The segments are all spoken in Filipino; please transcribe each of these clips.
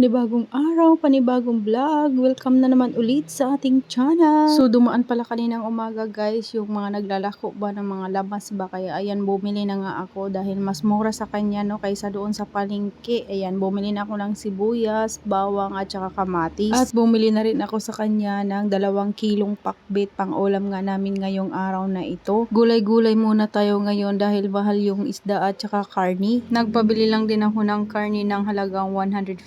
Panibagong araw, panibagong vlog. Welcome na naman ulit sa ating channel. So dumaan pala kaninang umaga guys, yung mga naglalako ba ng mga lamas ba. Kaya ayan, bumili na nga ako dahil mas mura sa kanya no kaysa doon sa palengke. Ayan, bumili na ako ng sibuyas, bawang at saka kamatis. At bumili na rin ako sa kanya ng 2 kilong pakbit pang ulam nga namin ngayong araw na ito. Gulay-gulay muna tayo ngayon dahil mahal yung isda at saka karni. Nagpabili lang din ako ng karni ng halagang 150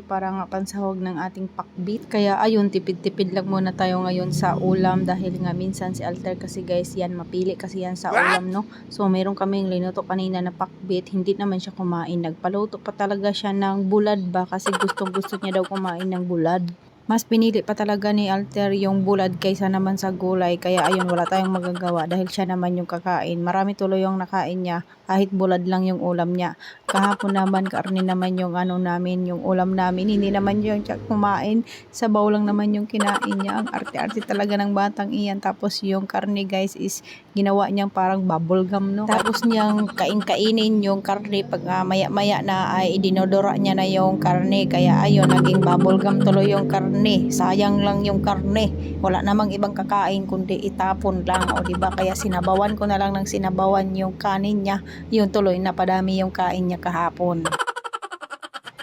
para nga pansahog ng ating pakbit. Kaya ayun, tipid-tipid lang muna tayo ngayon sa ulam dahil nga minsan si Alter kasi guys yan, mapili kasi yan sa ulam no. So meron kaming linuto kanina na pakbit, hindi naman siya kumain. Nagpaluto pa talaga siya ng bulad ba kasi gusto niya daw kumain ng bulad. Mas pinili pa talaga ni Alter yung bulad kaysa naman sa gulay. Kaya ayun, wala tayong magagawa dahil siya naman yung kakain. Marami tuloy yung nakain niya kahit bulad lang yung ulam niya. Kahapon naman karne naman yung namin, yung ulam namin. Hindi naman yung siya kumain. Sabaw lang naman yung kinain niya. Ang arte-arte talaga ng batang iyan. Tapos yung karne guys is ginawa niyang parang bubble gum no. Tapos niyang kainin yung karne pag maya-maya na ay idinodora niya na yung karne. Kaya ayun, naging bubble gum tuloy yung karne. Sayang lang yung karne. Wala namang ibang kakain kundi itapon lang, o diba? Kaya sinabawan ko na lang ng sinabawan yung kanin niya. Yun tuloy napadami yung kain niya kahapon.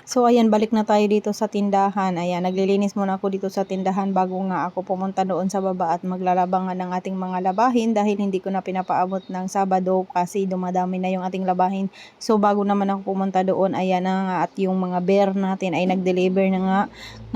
So ayan, balik na tayo dito sa tindahan. Ayan, naglilinis muna ako dito sa tindahan bago nga ako pumunta doon sa baba at maglalabangan ng ating mga labahin dahil hindi ko na pinapaabot ng Sabado kasi dumadami na yung ating labahin. So bago naman ako pumunta doon, ayan na nga, at yung mga bear natin ay nag-deliver na nga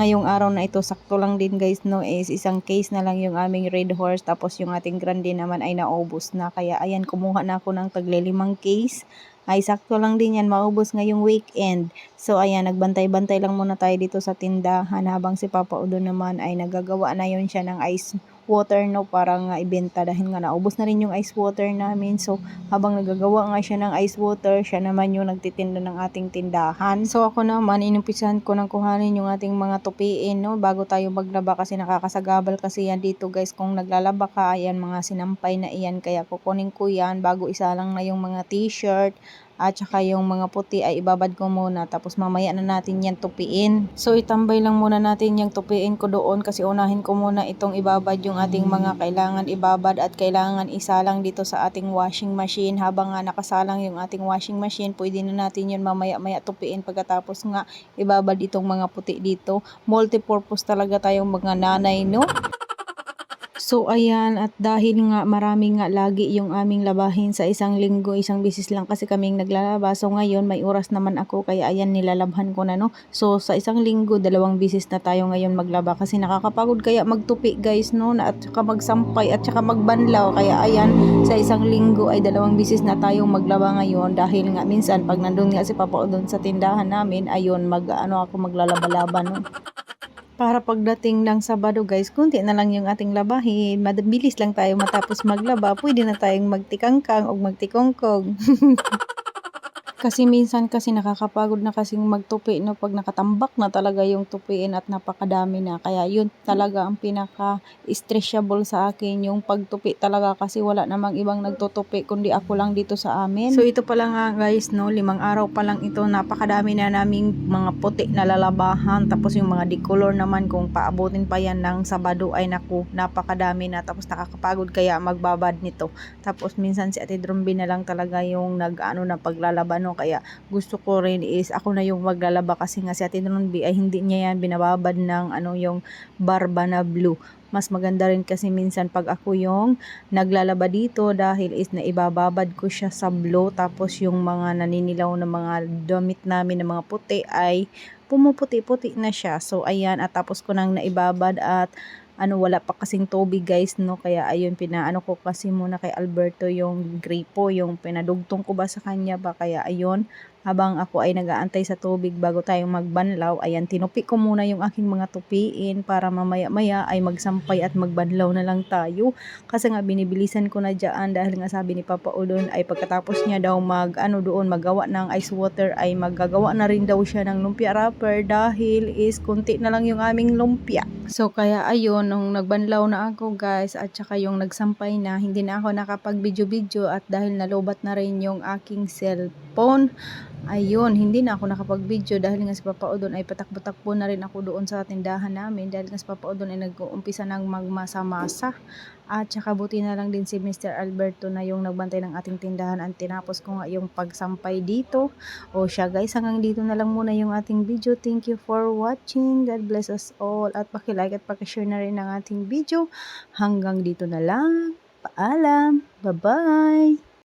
ngayong araw na ito. Sakto lang din guys no, is isang case na lang yung aming red horse, tapos yung ating grande naman ay naubos na. Kaya ayan, kumuha na ako ng tagli-5 case. Ay sakto lang din yan, maubos ngayong weekend. So ayan, nagbantay-bantay lang muna tayo dito sa tindahan habang si Papa Udo naman ay nagagawa na yun siya ng ice water no, para nga ibenta dahil nga naubos na rin yung ice water namin. So habang nagagawa nga siya ng ice water, siya naman yung nagtitinda ng ating tindahan. So ako naman, inumpisahan ko ng kuhanin yung ating mga tupiin no bago tayo maglaba kasi nakakasagabal kasi yan dito guys. Kung naglalaba ka, ayan, mga sinampay na iyan, kaya kukunin ko yan bago isa lang na yung mga t-shirt at saka yung mga puti ay ibabad ko muna, tapos mamaya na natin yan tupiin. So itambay lang muna natin yung tupiin ko doon kasi unahin ko muna itong ibabad yung ating mga kailangan ibabad at kailangan isalang dito sa ating washing machine. Habang nga nakasalang yung ating washing machine, pwede na natin yun mamaya-maya tupiin pagkatapos nga ibabad itong mga puti dito. Multi-purpose talaga tayong mga nanay no. So ayan, at dahil nga marami nga lagi yung aming labahin sa isang linggo, isang bisis lang kasi kaming naglalaba. So ngayon may oras naman ako kaya ayan, nilalabhan ko na no. So sa isang linggo 2 bisis na tayo ngayon maglaba kasi nakakapagod kaya magtupi guys no, at saka magsampay at saka magbanlaw. Kaya ayan, sa isang linggo ay 2 bisis na tayong maglaba ngayon dahil nga minsan pag nandun nga si Papa doon sa tindahan namin, ayun, ako maglalaba-laba no. Para pagdating ng Sabado guys, kunti na lang yung ating labahin. Mabilis lang tayo matapos maglaba. Pwede na tayong magtikangkang o magtikongkong. Kasi minsan kasi nakakapagod na kasing magtupi no, pag nakatambak na talaga yung tupiin at napakadami na. Kaya yun talaga ang pinaka-stressable sa akin, yung pagtupi talaga kasi wala namang ibang nagtutupi kundi ako lang dito sa amin. So ito pala nga guys no, 5 araw pa lang ito, napakadami na naming mga puti na lalabahan. Tapos yung mga decolor naman, kung paabutin pa yan ng Sabado ay naku, napakadami na. Tapos nakakapagod kaya magbabad nito. Tapos minsan si Ate Drumbi na lang talaga yung na paglalaba no. Kaya gusto ko rin is ako na yung maglalaba kasi nga si Ate Drumbi ay hindi niya yan binababad ng yung barba na blue. Mas maganda rin kasi minsan pag ako yung naglalaba dito dahil is naibababad ko siya sa blue, tapos yung mga naninilaw na mga damit namin na mga puti ay pumuputi-puti na siya. So ayan, at tapos ko nang naibabad at wala pa kasing tubig guys no, kaya ayun, pinaano ko kasi muna kay Alberto yung gripo, yung pinadugtong ko ba sa kanya ba. Kaya ayun, habang ako ay nag-aantay sa tubig bago tayong magbanlaw, ayan, tinupi ko muna yung aking mga tupiin para mamaya-maya ay magsampay at magbanlaw na lang tayo. Kasi nga binibilisan ko na dyan dahil nga sabi ni Papa Udon ay pagkatapos niya daw doon magawa ng ice water ay maggagawa na rin daw siya ng lumpia wrapper dahil is kunti na lang yung aming lumpia. So kaya ayun, nung nagbanlaw na ako guys at saka yung nagsampay na, hindi na ako nakapag-video-video at dahil nalubat na rin yung aking cellphone. Ayun, hindi na ako nakapag-video dahil nga si Papa Odon ay patakbo-takbo na rin ako doon sa tindahan namin dahil nga si Papa Odon ay nag-uumpisa ng magmasa-masa. At saka buti na lang din si Mr. Alberto na yung nagbantay ng ating tindahan at tinapos ko nga yung pagsampay dito. O siya guys, hanggang dito na lang muna yung ating video. Thank you for watching. God bless us all. At paki-like at paki-share na rin ang ating video. Hanggang dito na lang. Paalam. Bye-bye.